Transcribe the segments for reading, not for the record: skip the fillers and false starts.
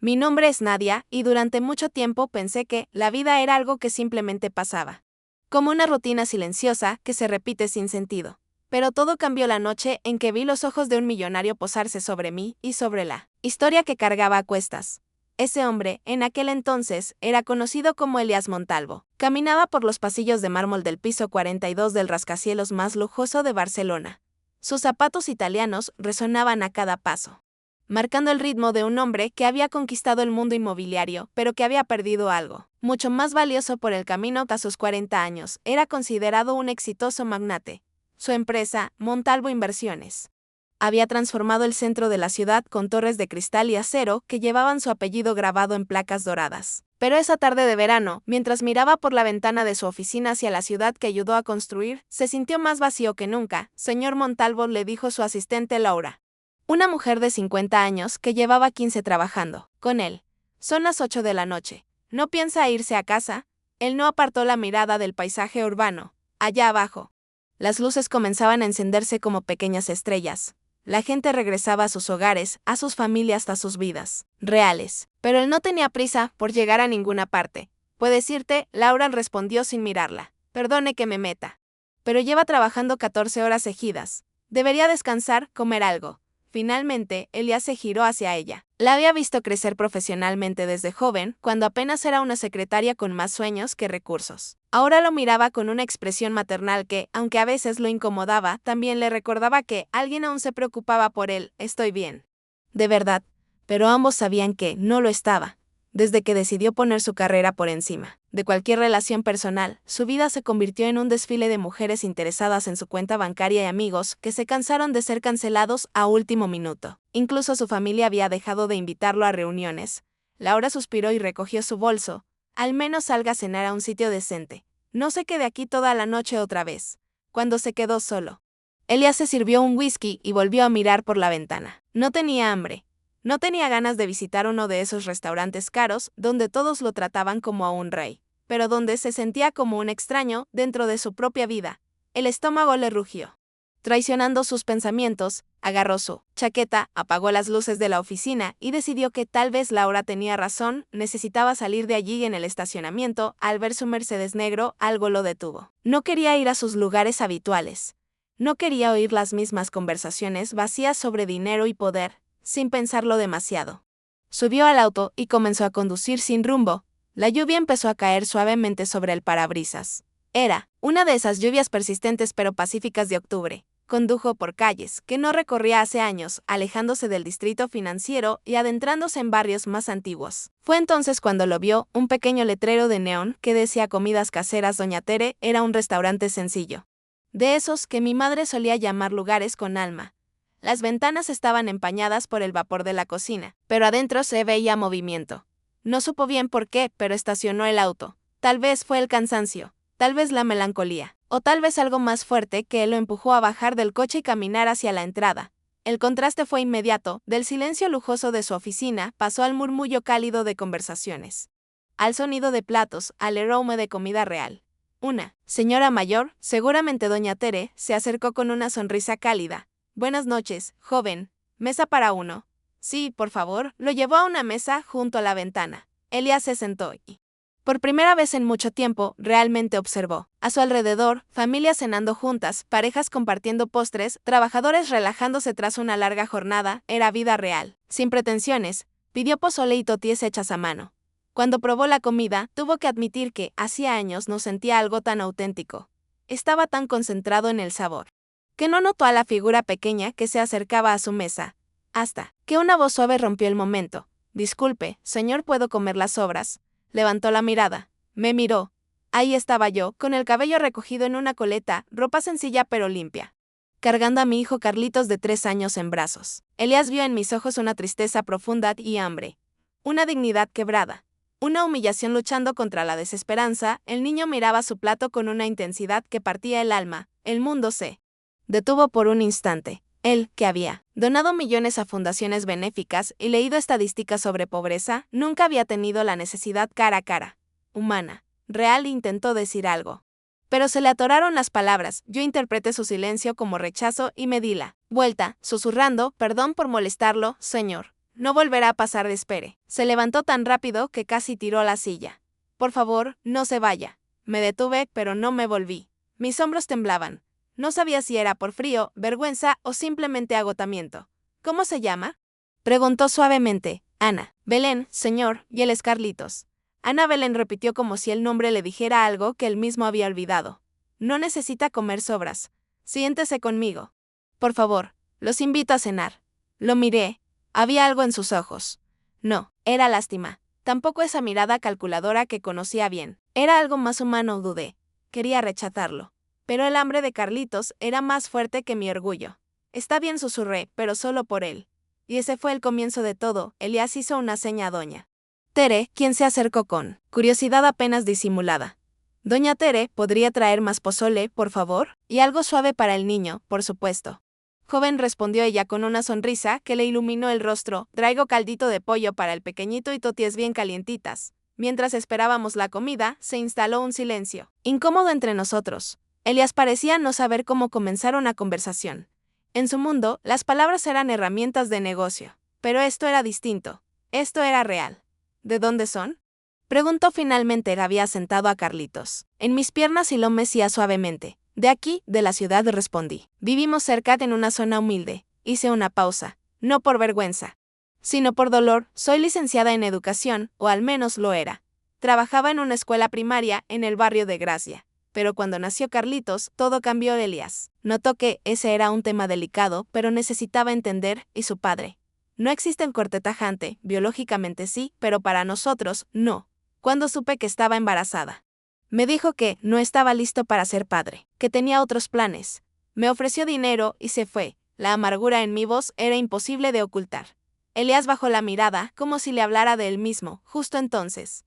Mi nombre es Nadia, y durante mucho tiempo pensé que la vida era algo que simplemente pasaba. Como una rutina silenciosa que se repite sin sentido. Pero todo cambió la noche en que vi los ojos de un millonario posarse sobre mí y sobre la historia que cargaba a cuestas. Ese hombre, en aquel entonces, era conocido como Elías Montalvo. Caminaba por los pasillos de mármol del piso 42 del rascacielos más lujoso de Barcelona. Sus zapatos italianos resonaban a cada paso, marcando el ritmo de un hombre que había conquistado el mundo inmobiliario, pero que había perdido algo mucho más valioso por el camino. A sus 40 años, era considerado un exitoso magnate. Su empresa, Montalvo Inversiones, había transformado el centro de la ciudad con torres de cristal y acero que llevaban su apellido grabado en placas doradas. Pero esa tarde de verano, mientras miraba por la ventana de su oficina hacia la ciudad que ayudó a construir, se sintió más vacío que nunca. Señor Montalvo, le dijo su asistente Laura, una mujer de 50 años que llevaba 15 trabajando con él. Son las 8 de la noche. ¿No piensa irse a casa? Él no apartó la mirada del paisaje urbano. Allá abajo, las luces comenzaban a encenderse como pequeñas estrellas. La gente regresaba a sus hogares, a sus familias, a sus vidas reales. Pero él no tenía prisa por llegar a ninguna parte. ¿Puedes irte?, Laura respondió sin mirarla. Perdone que me meta, pero lleva trabajando 14 horas seguidas. Debería descansar, comer algo. Finalmente, Elías se giró hacia ella. La había visto crecer profesionalmente desde joven, cuando apenas era una secretaria con más sueños que recursos. Ahora lo miraba con una expresión maternal que, aunque a veces lo incomodaba, también le recordaba que alguien aún se preocupaba por él. Estoy bien. De verdad. Pero ambos sabían que no lo estaba. Desde que decidió poner su carrera por encima de cualquier relación personal, su vida se convirtió en un desfile de mujeres interesadas en su cuenta bancaria y amigos que se cansaron de ser cancelados a último minuto. Incluso su familia había dejado de invitarlo a reuniones. Laura suspiró y recogió su bolso. Al menos salga a cenar a un sitio decente. No se quede aquí toda la noche otra vez. Cuando se quedó solo, Elías se sirvió un whisky y volvió a mirar por la ventana. No tenía hambre. No tenía ganas de visitar uno de esos restaurantes caros donde todos lo trataban como a un rey, pero donde se sentía como un extraño dentro de su propia vida. El estómago le rugió. Traicionando sus pensamientos, agarró su chaqueta, apagó las luces de la oficina y decidió que tal vez Laura tenía razón. Necesitaba salir de allí. En el estacionamiento, al ver su Mercedes negro, algo lo detuvo. No quería ir a sus lugares habituales. No quería oír las mismas conversaciones vacías sobre dinero y poder. Sin pensarlo demasiado, subió al auto y comenzó a conducir sin rumbo. La lluvia empezó a caer suavemente sobre el parabrisas. Era una de esas lluvias persistentes pero pacíficas de octubre. Condujo por calles que no recorría hace años, alejándose del distrito financiero y adentrándose en barrios más antiguos. Fue entonces cuando lo vio. Un pequeño letrero de neón que decía comidas caseras Doña Tere. Era un restaurante sencillo, de esos que mi madre solía llamar lugares con alma. Las ventanas estaban empañadas por el vapor de la cocina, pero adentro se veía movimiento. No supo bien por qué, pero estacionó el auto. Tal vez fue el cansancio, tal vez la melancolía, o tal vez algo más fuerte que lo empujó a bajar del coche y caminar hacia la entrada. El contraste fue inmediato. Del silencio lujoso de su oficina pasó al murmullo cálido de conversaciones, al sonido de platos, al aroma de comida real. Una señora mayor, seguramente Doña Tere, se acercó con una sonrisa cálida. Buenas noches, joven. ¿Mesa para uno? Sí, por favor. Lo llevó a una mesa junto a la ventana. Elías se sentó y, por primera vez en mucho tiempo, realmente observó. A su alrededor, familias cenando juntas, parejas compartiendo postres, trabajadores relajándose tras una larga jornada. Era vida real. Sin pretensiones, pidió pozole y tortillas hechas a mano. Cuando probó la comida, tuvo que admitir que hacía años no sentía algo tan auténtico. Estaba tan concentrado en el sabor que no notó a la figura pequeña que se acercaba a su mesa, hasta que una voz suave rompió el momento. Disculpe, señor, ¿puedo comer las sobras? Levantó la mirada. Me miró. Ahí estaba yo, con el cabello recogido en una coleta, ropa sencilla pero limpia, cargando a mi hijo Carlitos de 3 años en brazos. Elías vio en mis ojos una tristeza profunda y hambre, una dignidad quebrada, una humillación luchando contra la desesperanza. El niño miraba su plato con una intensidad que partía el alma. El mundo se detuvo por un instante. Él, que había donado millones a fundaciones benéficas y leído estadísticas sobre pobreza, nunca había tenido la necesidad cara a cara, humana, real. Intentó decir algo, pero se le atoraron las palabras. Yo interpreté su silencio como rechazo y me di la vuelta, susurrando, perdón por molestarlo, señor. no volverá a pasar de espere. Se levantó tan rápido que casi tiró la silla. Por favor, no se vaya. Me detuve, pero no me volví. Mis hombros temblaban. No sabía si era por frío, vergüenza o simplemente agotamiento. ¿Cómo se llama? Preguntó suavemente. Ana. Belén, señor, y él es Carlitos. Ana Belén repitió como si el nombre le dijera algo que él mismo había olvidado. No necesita comer sobras. Siéntese conmigo. Por favor, los invito a cenar. Lo miré. Había algo en sus ojos. No, era lástima. Tampoco esa mirada calculadora que conocía bien. Era algo más humano, dudé. Quería rechazarlo. Pero el hambre de Carlitos era más fuerte que mi orgullo. Está bien, susurré, pero solo por él. Y ese fue el comienzo de todo. Elías hizo una seña a doña Tere, quien se acercó con curiosidad apenas disimulada. Doña Tere, ¿podría traer más pozole, por favor? Y algo suave para el niño, por supuesto. Joven, respondió ella con una sonrisa que le iluminó el rostro. Traigo caldito de pollo para el pequeñito y toties bien calientitas. Mientras esperábamos la comida, se instaló un silencio incómodo entre nosotros. Elías parecía no saber cómo comenzar una conversación. En su mundo, las palabras eran herramientas de negocio. Pero esto era distinto. Esto era real. ¿De dónde son? Preguntó finalmente. Había sentado a Carlitos en mis piernas y lo mecía suavemente. De aquí, de la ciudad, respondí. Vivimos cerca en una zona humilde. Hice una pausa. No por vergüenza, sino por dolor. Soy licenciada en educación, o al menos lo era. Trabajaba en una escuela primaria en el barrio de Gracia. Pero cuando nació Carlitos, todo cambió. Elías notó que ese era un tema delicado, pero necesitaba entender, y su padre. No existe el corte tajante, biológicamente sí, pero para nosotros, no. Cuando supe que estaba embarazada, me dijo que no estaba listo para ser padre, que tenía otros planes. Me ofreció dinero y se fue. La amargura en mi voz era imposible de ocultar. Elías bajó la mirada, como si le hablara de él mismo. Justo entonces,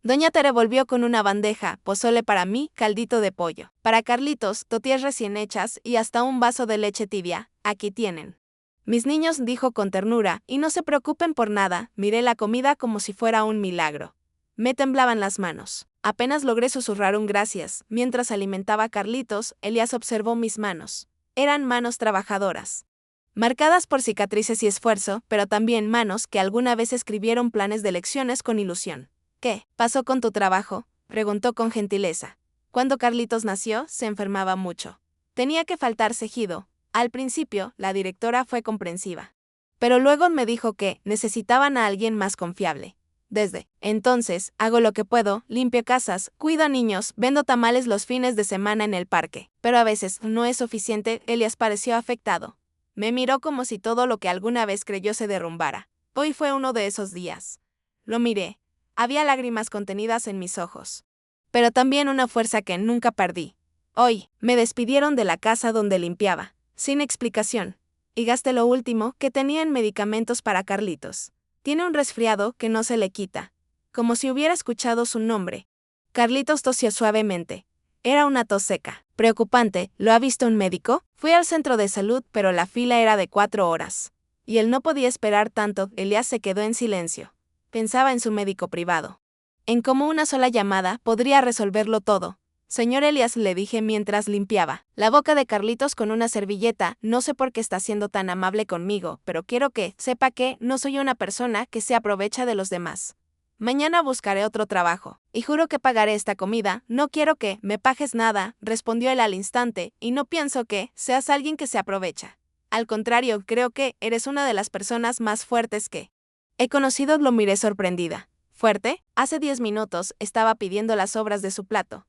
doña Tere volvió con una bandeja, pozole para mí, caldito de pollo. Para Carlitos, tortillas recién hechas y hasta un vaso de leche tibia. Aquí tienen. Mis niños, dijo con ternura, y no se preocupen por nada. Miré la comida como si fuera un milagro. Me temblaban las manos. Apenas logré susurrar un gracias. Mientras alimentaba a Carlitos, Elías observó mis manos. Eran manos trabajadoras, marcadas por cicatrices y esfuerzo, pero también manos que alguna vez escribieron planes de lecciones con ilusión. ¿Qué pasó con tu trabajo?, preguntó con gentileza. Cuando Carlitos nació, se enfermaba mucho. Tenía que faltar seguido. Al principio, la directora fue comprensiva. Pero luego me dijo que necesitaban a alguien más confiable. Desde entonces, hago lo que puedo, limpio casas, cuido a niños, vendo tamales los fines de semana en el parque. Pero a veces no es suficiente. Elías pareció afectado. Me miró como si todo lo que alguna vez creyó se derrumbara. Hoy fue uno de esos días. Lo miré. Había lágrimas contenidas en mis ojos. Pero también una fuerza que nunca perdí. Hoy, me despidieron de la casa donde limpiaba, sin explicación. Y gasté lo último que tenía en medicamentos para Carlitos. Tiene un resfriado que no se le quita. Como si hubiera escuchado su nombre. Carlitos tosió suavemente. Era una tos seca. Preocupante. ¿Lo ha visto un médico? Fui al centro de salud, pero la fila era de 4 horas. Y él no podía esperar tanto. Elías se quedó en silencio. Pensaba en su médico privado. En cómo una sola llamada podría resolverlo todo. Señor Elías, le dije mientras limpiaba la boca de Carlitos con una servilleta. No sé por qué está siendo tan amable conmigo, pero quiero que sepa que no soy una persona que se aprovecha de los demás. Mañana buscaré otro trabajo, y juro que pagaré esta comida. No quiero que me pagues nada, respondió él al instante, y no pienso que seas alguien que se aprovecha. Al contrario, creo que eres una de las personas más fuertes que he conocido. Lo miré sorprendida. ¿Fuerte? Hace 10 minutos estaba pidiendo las sobras de su plato.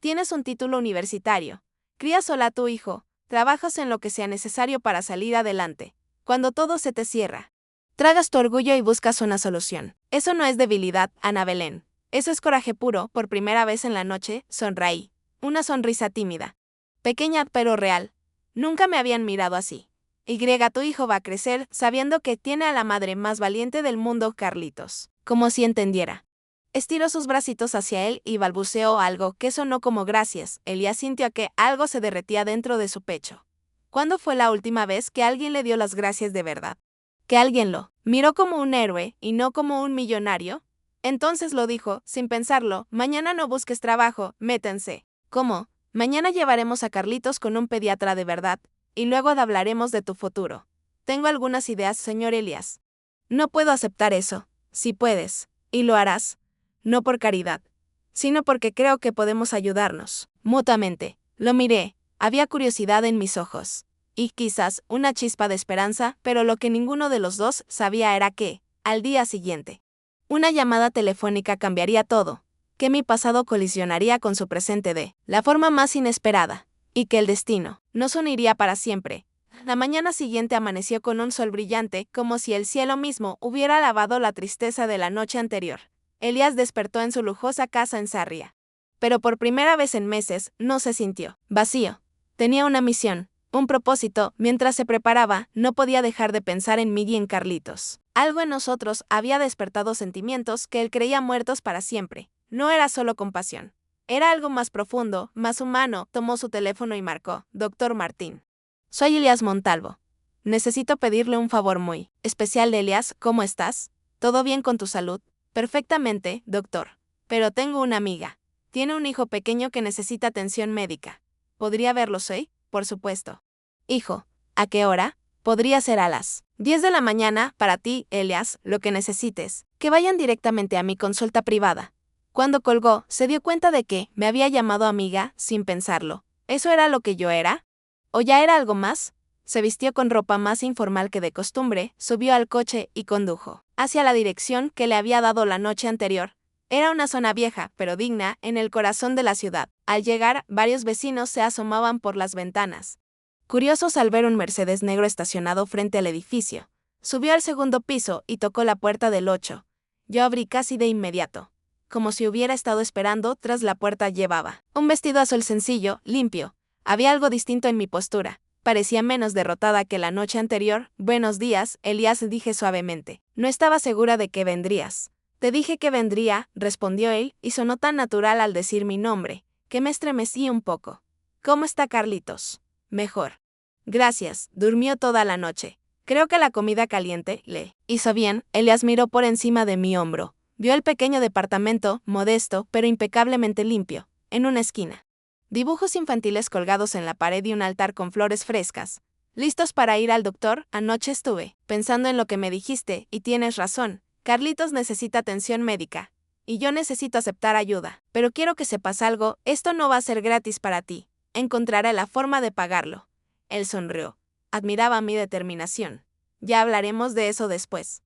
Tienes un título universitario. Crías sola a tu hijo. Trabajas en lo que sea necesario para salir adelante. Cuando todo se te cierra, tragas tu orgullo y buscas una solución. Eso no es debilidad, Ana Belén. Eso es coraje puro. Por primera vez en la noche, sonreí. Una sonrisa tímida. Pequeña pero real. Nunca me habían mirado así. Tu hijo va a crecer sabiendo que tiene a la madre más valiente del mundo, Carlitos. Como si entendiera. Estiró sus bracitos hacia él y balbuceó algo que sonó como gracias. Elías sintió que algo se derretía dentro de su pecho. ¿Cuándo fue la última vez que alguien le dio las gracias de verdad? ¿Que alguien lo miró como un héroe y no como un millonario? Entonces lo dijo, sin pensarlo: mañana no busques trabajo, métanse. ¿Cómo? Mañana llevaremos a Carlitos con un pediatra de verdad, y luego hablaremos de tu futuro. Tengo algunas ideas, señor Elías. No puedo aceptar eso. Si puedes, y lo harás, no por caridad, sino porque creo que podemos ayudarnos mutuamente. Lo miré, había curiosidad en mis ojos, y quizás una chispa de esperanza, pero lo que ninguno de los dos sabía era que, al día siguiente, una llamada telefónica cambiaría todo, que mi pasado colisionaría con su presente de la forma más inesperada, y que el destino nos uniría para siempre. La mañana siguiente amaneció con un sol brillante, como si el cielo mismo hubiera lavado la tristeza de la noche anterior. Elías despertó en su lujosa casa en Sarria. Pero por primera vez en meses no se sintió vacío. Tenía una misión, un propósito. Mientras se preparaba, no podía dejar de pensar en Miggy y en Carlitos. Algo en nosotros había despertado sentimientos que él creía muertos para siempre. No era solo compasión. Era algo más profundo, más humano. Tomó su teléfono y marcó: Doctor Martín. Soy Elías Montalvo. Necesito pedirle un favor muy especial. Elías, ¿cómo estás? ¿Todo bien con tu salud? Perfectamente, doctor. Pero tengo una amiga. Tiene un hijo pequeño que necesita atención médica. ¿Podría verlos hoy? Por supuesto. Hijo, ¿a qué hora? Podría ser a las 10 de la mañana. Para ti, Elías, lo que necesites. Que vayan directamente a mi consulta privada. Cuando colgó, se dio cuenta de que me había llamado amiga sin pensarlo. ¿Eso era lo que yo era? ¿O ya era algo más? Se vistió con ropa más informal que de costumbre, subió al coche y condujo hacia la dirección que le había dado la noche anterior. Era una zona vieja, pero digna, en el corazón de la ciudad. Al llegar, varios vecinos se asomaban por las ventanas, curiosos al ver un Mercedes negro estacionado frente al edificio. Subió al segundo piso y tocó la puerta del 8. Yo abrí casi de inmediato. Como si hubiera estado esperando, tras la puerta llevaba un vestido azul sencillo, limpio. Había algo distinto en mi postura. Parecía menos derrotada que la noche anterior. Buenos días, Elías, dije suavemente. No estaba segura de que vendrías. Te dije que vendría, respondió él, y sonó tan natural al decir mi nombre, que me estremecí un poco. ¿Cómo está Carlitos? Mejor. Gracias, durmió toda la noche. Creo que la comida caliente le hizo bien. Elías miró por encima de mi hombro. Vio el pequeño departamento, modesto, pero impecablemente limpio, en una esquina. Dibujos infantiles colgados en la pared y un altar con flores frescas. ¿Listos para ir al doctor? Anoche estuve pensando en lo que me dijiste, y tienes razón. Carlitos necesita atención médica. Y yo necesito aceptar ayuda. Pero quiero que sepas algo, esto no va a ser gratis para ti. Encontraré la forma de pagarlo. Él sonrió. Admiraba mi determinación. Ya hablaremos de eso después.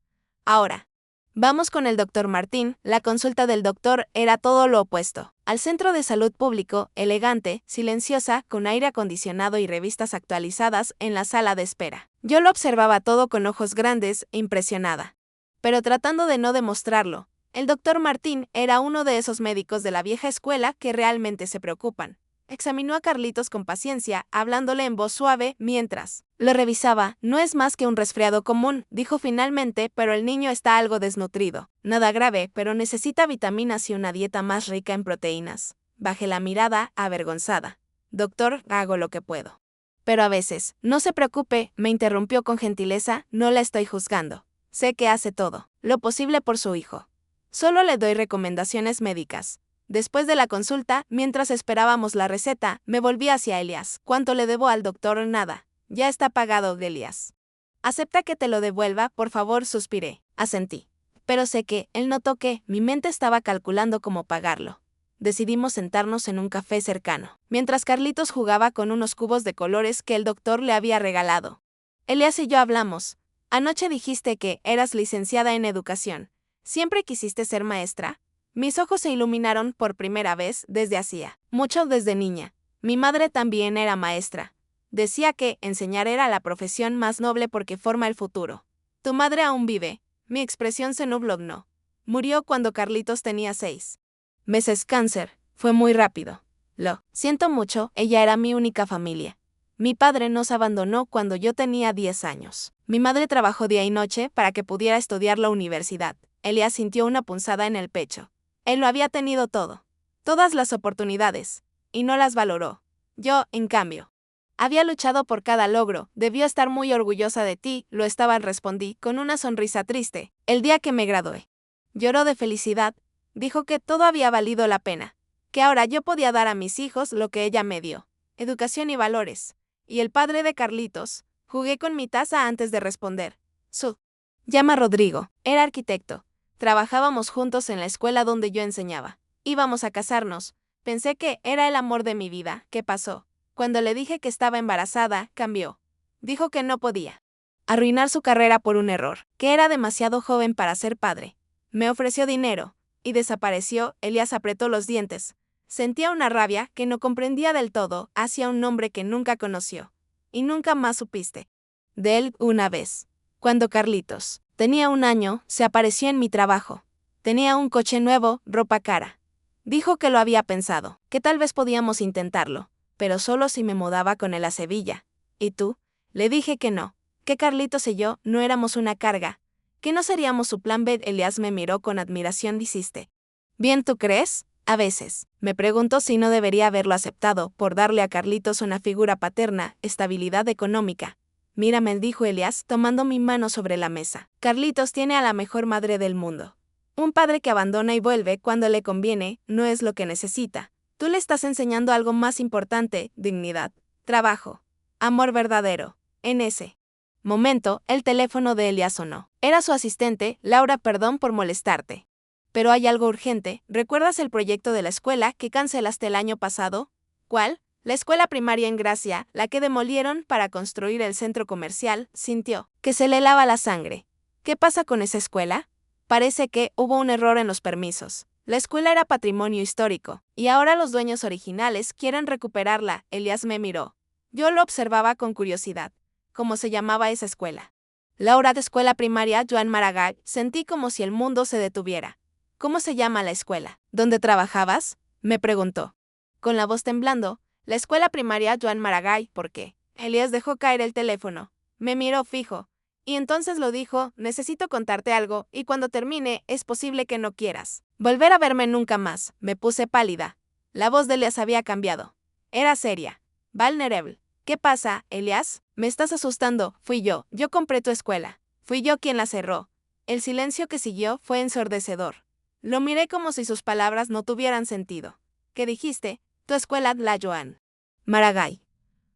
Ahora, vamos con el doctor Martín. La consulta del doctor era todo lo opuesto. Al centro de salud público, elegante, silenciosa, con aire acondicionado y revistas actualizadas en la sala de espera. Yo lo observaba todo con ojos grandes, impresionada. Pero tratando de no demostrarlo, el doctor Martín era uno de esos médicos de la vieja escuela que realmente se preocupan. Examinó a Carlitos con paciencia, hablándole en voz suave, mientras lo revisaba. No es más que un resfriado común, dijo finalmente, pero el niño está algo desnutrido. Nada grave, pero necesita vitaminas y una dieta más rica en proteínas. Bajé la mirada, avergonzada. Doctor, hago lo que puedo. Pero a veces, no se preocupe, me interrumpió con gentileza, no la estoy juzgando. Sé que hace todo lo posible por su hijo. Solo le doy recomendaciones médicas. Después de la consulta, mientras esperábamos la receta, me volví hacia Elías. ¿Cuánto le debo al doctor? Nada. Ya está pagado, Elías. ¿Acepta que te lo devuelva? Por favor, suspiré. Asentí. Pero sé que, él notó que, mi mente estaba calculando cómo pagarlo. Decidimos sentarnos en un café cercano, mientras Carlitos jugaba con unos cubos de colores que el doctor le había regalado. Elías y yo hablamos. Anoche dijiste que eras licenciada en educación. ¿Siempre quisiste ser maestra? Mis ojos se iluminaron por primera vez desde hacía mucho desde niña. Mi madre también era maestra. Decía que enseñar era la profesión más noble porque forma el futuro. ¿Tu madre aún vive? Mi expresión se nubló. No. Murió cuando Carlitos tenía 6 meses. Cáncer. Fue muy rápido. Lo siento mucho, ella era mi única familia. Mi padre nos abandonó cuando yo tenía 10 años. Mi madre trabajó día y noche para que pudiera estudiar la universidad. Elías sintió una punzada en el pecho. Él lo había tenido todo. Todas las oportunidades. Y no las valoró. Yo, en cambio, había luchado por cada logro. Debió estar muy orgullosa de ti, lo estaba, respondí, con una sonrisa triste. El día que me gradué. Lloró de felicidad. Dijo que todo había valido la pena. Que ahora yo podía dar a mis hijos lo que ella me dio. Educación y valores. Y el padre de Carlitos. Jugué con mi taza antes de responder. Su Llama Rodrigo. Era arquitecto. Trabajábamos juntos en la escuela donde yo enseñaba. Íbamos a casarnos. Pensé que era el amor de mi vida. ¿Qué pasó? Cuando le dije que estaba embarazada, cambió. Dijo que no podía arruinar su carrera por un error, que era demasiado joven para ser padre. Me ofreció dinero, y desapareció. Elías apretó los dientes. Sentía una rabia que no comprendía del todo hacia un hombre que nunca conoció. Y nunca más supiste de él. Una vez, cuando Carlitos tenía 1 año, se apareció en mi trabajo. Tenía un coche nuevo, ropa cara. Dijo que lo había pensado, que tal vez podíamos intentarlo, pero solo si me mudaba con él a Sevilla. ¿Y tú? Le dije que no, que Carlitos y yo no éramos una carga, que no seríamos su plan B. Elías me miró con admiración. ¿Dijiste bien, tú crees? A veces, me preguntó si no debería haberlo aceptado por darle a Carlitos una figura paterna, estabilidad económica. Mírame, dijo Elías, tomando mi mano sobre la mesa. Carlitos tiene a la mejor madre del mundo. Un padre que abandona y vuelve cuando le conviene, no es lo que necesita. Tú le estás enseñando algo más importante: dignidad, trabajo, amor verdadero. En ese momento, el teléfono de Elías sonó. Era su asistente. Laura, perdón por molestarte. Pero hay algo urgente. ¿Recuerdas el proyecto de la escuela que cancelaste el año pasado? ¿Cuál? La escuela primaria en Gracia, la que demolieron para construir el centro comercial. Sintió que se le helaba la sangre. ¿Qué pasa con esa escuela? Parece que hubo un error en los permisos. La escuela era patrimonio histórico, y ahora los dueños originales quieren recuperarla. Elías me miró. Yo lo observaba con curiosidad. ¿Cómo se llamaba esa escuela? Laura, de escuela primaria Joan Maragall. Sentí como si el mundo se detuviera. ¿Cómo se llama la escuela? ¿Dónde trabajabas? Me preguntó. Con la voz temblando, la escuela primaria Joan Maragall. ¿Por qué? Elías dejó caer el teléfono. Me miró fijo. Y entonces lo dijo: necesito contarte algo, y cuando termine, es posible que no quieras volver a verme nunca más. Me puse pálida. La voz de Elías había cambiado. Era seria. Vulnerable. ¿Qué pasa, Elías? Me estás asustando. Fui yo. Yo compré tu escuela. Fui yo quien la cerró. El silencio que siguió fue ensordecedor. Lo miré como si sus palabras no tuvieran sentido. ¿Qué dijiste? Tu escuela, la Joan Maragall.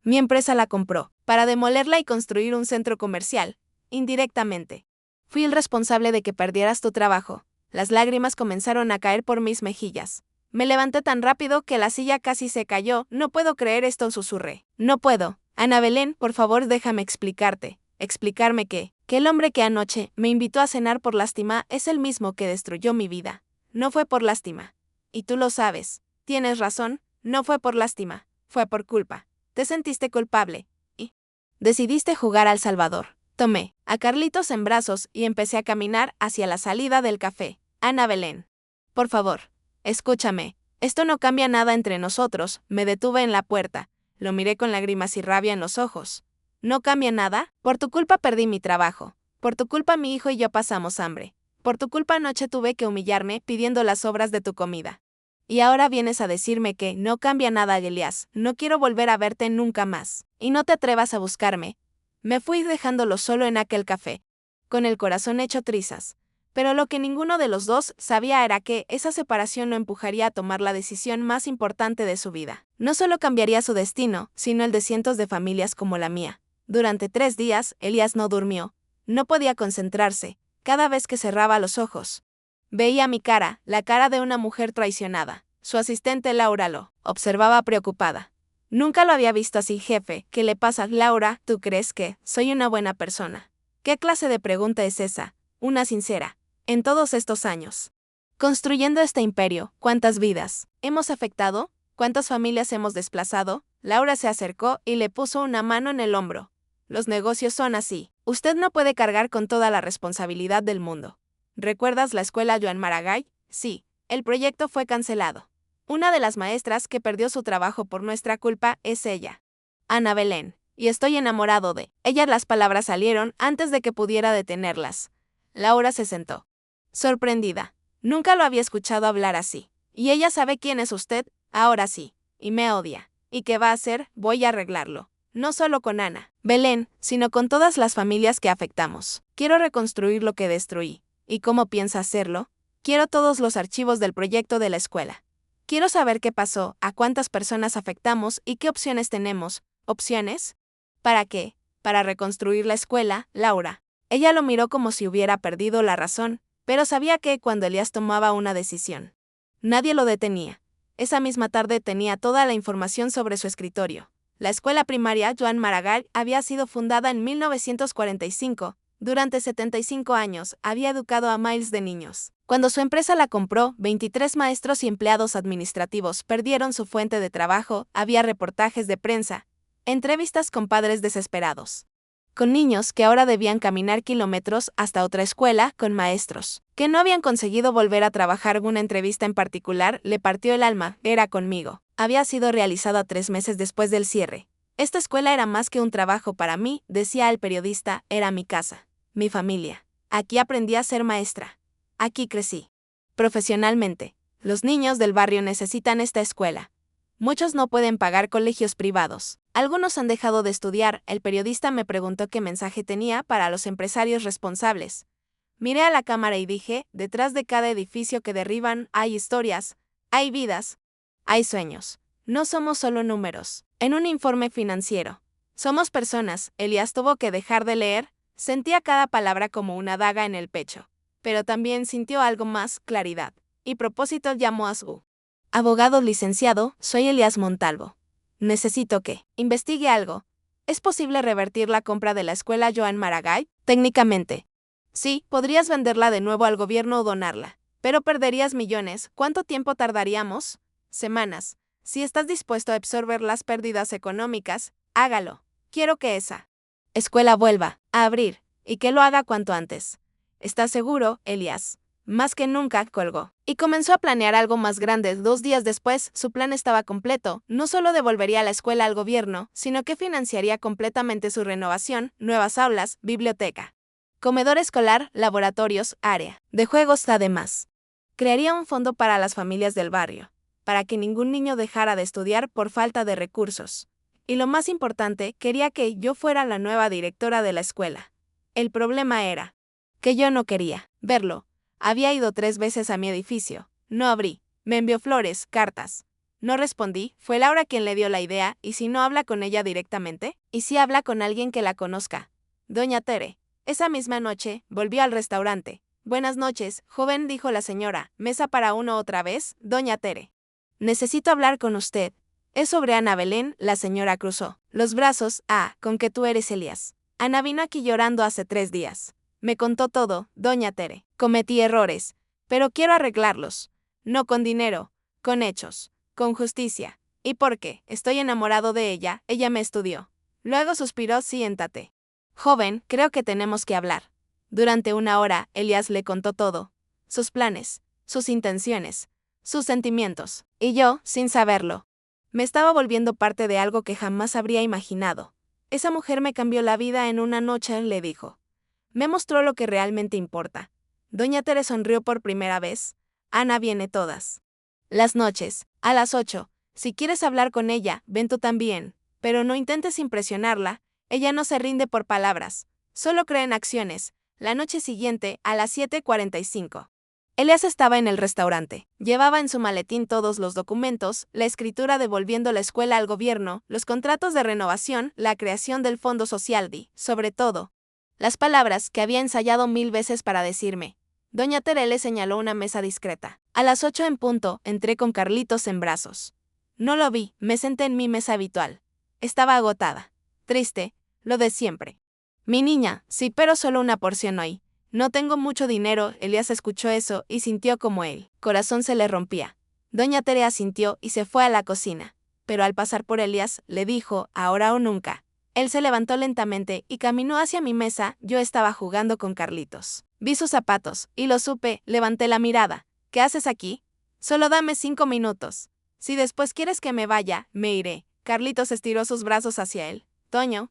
Mi empresa la compró para demolerla y construir un centro comercial. Indirectamente. Fui el responsable de que perdieras tu trabajo. Las lágrimas comenzaron a caer por mis mejillas. Me levanté tan rápido que la silla casi se cayó. No puedo creer esto, susurré. No puedo. Ana Belén, por favor, déjame explicarte. Explicarme que el hombre que anoche me invitó a cenar por lástima es el mismo que destruyó mi vida. No fue por lástima. Y tú lo sabes. Tienes razón, no fue por lástima, fue por culpa. Te sentiste culpable y decidiste jugar al salvador. Tomé a Carlitos en brazos y empecé a caminar hacia la salida del café. Ana Belén. Por favor, escúchame. Esto no cambia nada entre nosotros. Me detuve en la puerta. Lo miré con lágrimas y rabia en los ojos. ¿No cambia nada? Por tu culpa perdí mi trabajo. Por tu culpa mi hijo y yo pasamos hambre. Por tu culpa anoche tuve que humillarme pidiendo las sobras de tu comida. Y ahora vienes a decirme que no cambia nada, Elías. No quiero volver a verte nunca más. Y no te atrevas a buscarme. Me fui dejándolo solo en aquel café, con el corazón hecho trizas. Pero lo que ninguno de los dos sabía era que esa separación lo empujaría a tomar la decisión más importante de su vida. No solo cambiaría su destino, sino el de cientos de familias como la mía. Durante 3 días, Elías no durmió. No podía concentrarse. Cada vez que cerraba los ojos, veía mi cara, la cara de una mujer traicionada. Su asistente Laura lo observaba preocupada. Nunca lo había visto así, jefe. ¿Qué le pasa, Laura? ¿Tú crees que soy una buena persona? ¿Qué clase de pregunta es esa? Una sincera. En todos estos años, construyendo este imperio, ¿cuántas vidas hemos afectado? ¿Cuántas familias hemos desplazado? Laura se acercó y le puso una mano en el hombro. Los negocios son así. Usted no puede cargar con toda la responsabilidad del mundo. ¿Recuerdas la escuela Joan Maragall? Sí, el proyecto fue cancelado. Una de las maestras que perdió su trabajo por nuestra culpa es ella, Ana Belén, y estoy enamorado de ella. Las palabras salieron antes de que pudiera detenerlas. Laura se sentó, sorprendida. Nunca lo había escuchado hablar así. ¿Y ella sabe quién es usted? Ahora sí. Y me odia. ¿Y qué va a hacer? Voy a arreglarlo. No solo con Ana Belén, sino con todas las familias que afectamos. Quiero reconstruir lo que destruí. ¿Y cómo piensa hacerlo? Quiero todos los archivos del proyecto de la escuela. Quiero saber qué pasó, a cuántas personas afectamos y qué opciones tenemos. ¿Opciones? ¿Para qué? Para reconstruir la escuela, Laura. Ella lo miró como si hubiera perdido la razón, pero sabía que cuando Elías tomaba una decisión, nadie lo detenía. Esa misma tarde tenía toda la información sobre su escritorio. La escuela primaria Joan Maragall había sido fundada en 1945. Durante 75 años había educado a miles de niños. Cuando su empresa la compró, 23 maestros y empleados administrativos perdieron su fuente de trabajo. Había reportajes de prensa, entrevistas con padres desesperados, con niños que ahora debían caminar kilómetros hasta otra escuela, con maestros que no habían conseguido volver a trabajar. Una entrevista en particular le partió el alma. Era conmigo. Había sido realizada 3 meses después del cierre. Esta escuela era más que un trabajo para mí, decía el periodista, era mi casa, mi familia. Aquí aprendí a ser maestra. Aquí crecí. Profesionalmente, los niños del barrio necesitan esta escuela. Muchos no pueden pagar colegios privados. Algunos han dejado de estudiar. El periodista me preguntó qué mensaje tenía para los empresarios responsables. Miré a la cámara y dije, detrás de cada edificio que derriban hay historias, hay vidas, hay sueños. No somos solo números en un informe financiero. Somos personas. Elías tuvo que dejar de leer. Sentía cada palabra como una daga en el pecho. Pero también sintió algo más, claridad. Y propósito. Llamó a su abogado. Licenciado, soy Elías Montalvo. Necesito que investigue algo. ¿Es posible revertir la compra de la escuela Joan Maragall? Técnicamente. Sí, podrías venderla de nuevo al gobierno o donarla. Pero perderías millones. ¿Cuánto tiempo tardaríamos? Semanas. Si estás dispuesto a absorber las pérdidas económicas, hágalo. Quiero que esa escuela vuelva a abrir, y que lo haga cuanto antes. ¿Estás seguro, Elías? Más que nunca, colgó. Y comenzó a planear algo más grande. 2 días después, su plan estaba completo. No solo devolvería la escuela al gobierno, sino que financiaría completamente su renovación, nuevas aulas, biblioteca, comedor escolar, laboratorios, área de juegos. Además, crearía un fondo para las familias del barrio, para que ningún niño dejara de estudiar por falta de recursos. Y lo más importante, quería que yo fuera la nueva directora de la escuela. El problema era que yo no quería verlo. Había ido 3 veces a mi edificio. No abrí. Me envió flores, cartas. No respondí. Fue Laura quien le dio la idea. ¿Y si no habla con ella directamente? ¿Y si habla con alguien que la conozca? Doña Tere. Esa misma noche, volvió al restaurante. Buenas noches, joven, dijo la señora. ¿Mesa para uno otra vez? Doña Tere. Necesito hablar con usted. Es sobre Ana Belén. La señora cruzó los brazos. Con que tú eres Elías. Ana vino aquí llorando hace 3 días. Me contó todo, doña Tere. Cometí errores, pero quiero arreglarlos. No con dinero, con hechos, con justicia. ¿Y por qué? Estoy enamorado de ella. Ella me estudió. Luego suspiró. Siéntate. Joven, creo que tenemos que hablar. Durante 1 hora, Elías le contó todo. Sus planes, sus intenciones, sus sentimientos. Y yo, sin saberlo, me estaba volviendo parte de algo que jamás habría imaginado. Esa mujer me cambió la vida en una noche, le dijo. Me mostró lo que realmente importa. Doña Tere sonrió por primera vez. Ana viene todas las noches, a las 8. Si quieres hablar con ella, ven tú también. Pero no intentes impresionarla. Ella no se rinde por palabras. Solo cree en acciones. La noche siguiente, a las 7:45. Elías estaba en el restaurante. Llevaba en su maletín todos los documentos, la escritura devolviendo la escuela al gobierno, los contratos de renovación, la creación del Fondo Social y, sobre todo, las palabras que había ensayado 1000 veces para decirme. Doña Tere le señaló una mesa discreta. A las 8 en punto, entré con Carlitos en brazos. No lo vi, me senté en mi mesa habitual. Estaba agotada. Triste, lo de siempre. Mi niña, sí, pero solo una porción hoy. No tengo mucho dinero. Elías escuchó eso y sintió como el corazón se le rompía. Doña Tere asintió y se fue a la cocina. Pero al pasar por Elías, le dijo, ahora o nunca. Él se levantó lentamente y caminó hacia mi mesa. Yo estaba jugando con Carlitos. Vi sus zapatos y lo supe. Levanté la mirada. ¿Qué haces aquí? Solo dame 5 minutos. Si después quieres que me vaya, me iré. Carlitos estiró sus brazos hacia él. Toño,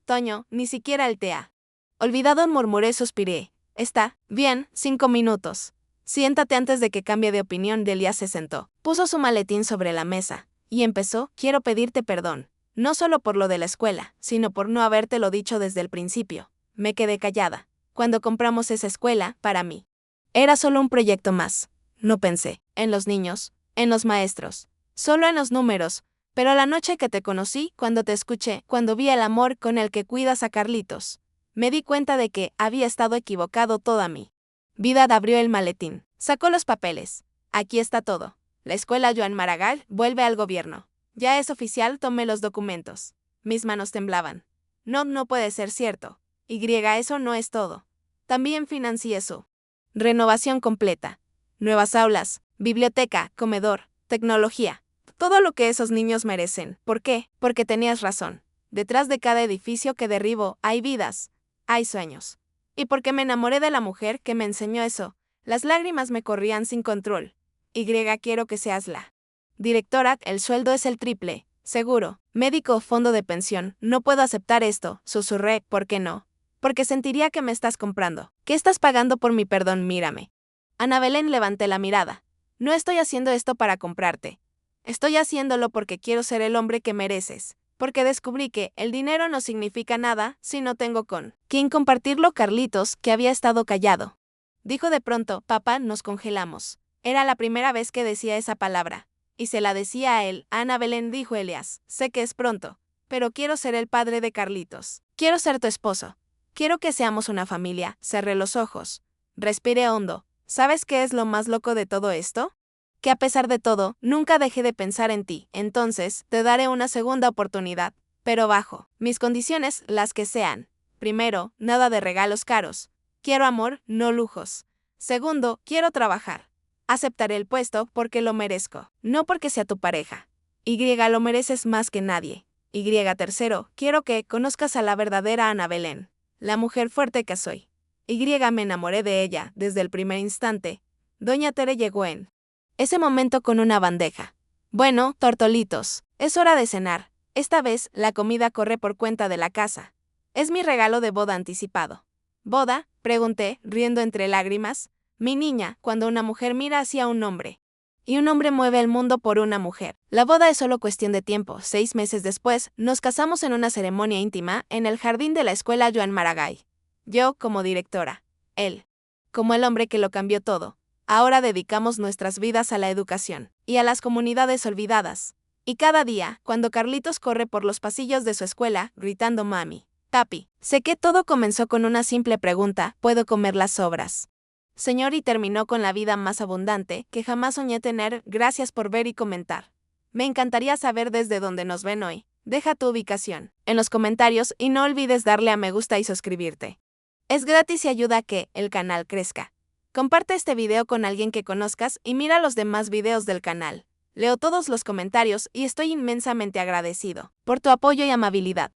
ni siquiera el tea. Olvidado, murmuré, suspiré. Está bien, 5 minutos. Siéntate antes de que cambie de opinión. Elías se sentó. Puso su maletín sobre la mesa y empezó. Quiero pedirte perdón. No solo por lo de la escuela, sino por no habértelo dicho desde el principio. Me quedé callada. Cuando compramos esa escuela, para mí, era solo un proyecto más. No pensé en los niños, en los maestros, solo en los números. Pero la noche que te conocí, cuando te escuché, cuando vi el amor con el que cuidas a Carlitos, Me di cuenta de que había estado equivocado toda mi vida. Abrió el maletín. Sacó los papeles. Aquí está todo. La escuela Joan Maragall vuelve al gobierno. Ya es oficial, tomé los documentos. Mis manos temblaban. No puede ser cierto. Eso no es todo. También financié su renovación completa. Nuevas aulas, biblioteca, comedor, tecnología. Todo lo que esos niños merecen. ¿Por qué? Porque tenías razón. Detrás de cada edificio que derribo hay vidas, hay sueños. Y porque me enamoré de la mujer que me enseñó eso, las lágrimas me corrían sin control. Quiero que seas la directora, el sueldo es el triple, seguro, médico, fondo de pensión, no puedo aceptar esto, susurré, ¿por qué no? Porque sentiría que me estás comprando. ¿Qué estás pagando por mi perdón? Mírame. Ana Belén, levanté la mirada. No estoy haciendo esto para comprarte. Estoy haciéndolo porque quiero ser el hombre que mereces. Porque descubrí que el dinero no significa nada si no tengo con quién compartirlo. Carlitos, que había estado callado, dijo de pronto, papá, nos congelamos. Era la primera vez que decía esa palabra. Y se la decía a él. Ana Belén, dijo Elias, sé que es pronto, pero quiero ser el padre de Carlitos. Quiero ser tu esposo. Quiero que seamos una familia. Cerré los ojos. Respiré hondo. ¿Sabes qué es lo más loco de todo esto? Que a pesar de todo, nunca dejé de pensar en ti. Entonces, te daré una segunda oportunidad, pero bajo mis condiciones, las que sean. Primero, nada de regalos caros. Quiero amor, no lujos. Segundo, quiero trabajar. Aceptaré el puesto porque lo merezco, no porque sea tu pareja. Lo mereces más que nadie. Tercero, quiero que conozcas a la verdadera Ana Belén, la mujer fuerte que soy. Me enamoré de ella desde el primer instante. Doña Tere llegó en ese momento con una bandeja. Bueno, tortolitos, es hora de cenar. Esta vez, la comida corre por cuenta de la casa. Es mi regalo de boda anticipado. ¿Boda? Pregunté, riendo entre lágrimas. Mi niña, cuando una mujer mira hacia un hombre. Y un hombre mueve el mundo por una mujer. La boda es solo cuestión de tiempo. 6 meses después, nos casamos en una ceremonia íntima en el jardín de la escuela Joan Maragall. Yo, como directora. Él, como el hombre que lo cambió todo. Ahora dedicamos nuestras vidas a la educación y a las comunidades olvidadas. Y cada día, cuando Carlitos corre por los pasillos de su escuela, gritando mami, papi, sé que todo comenzó con una simple pregunta, ¿puedo comer las sobras? Señor, y terminó con la vida más abundante que jamás soñé tener. Gracias por ver y comentar. Me encantaría saber desde dónde nos ven hoy. Deja tu ubicación en los comentarios y no olvides darle a me gusta y suscribirte. Es gratis y ayuda a que el canal crezca. Comparte este video con alguien que conozcas y mira los demás videos del canal. Leo todos los comentarios y estoy inmensamente agradecido por tu apoyo y amabilidad.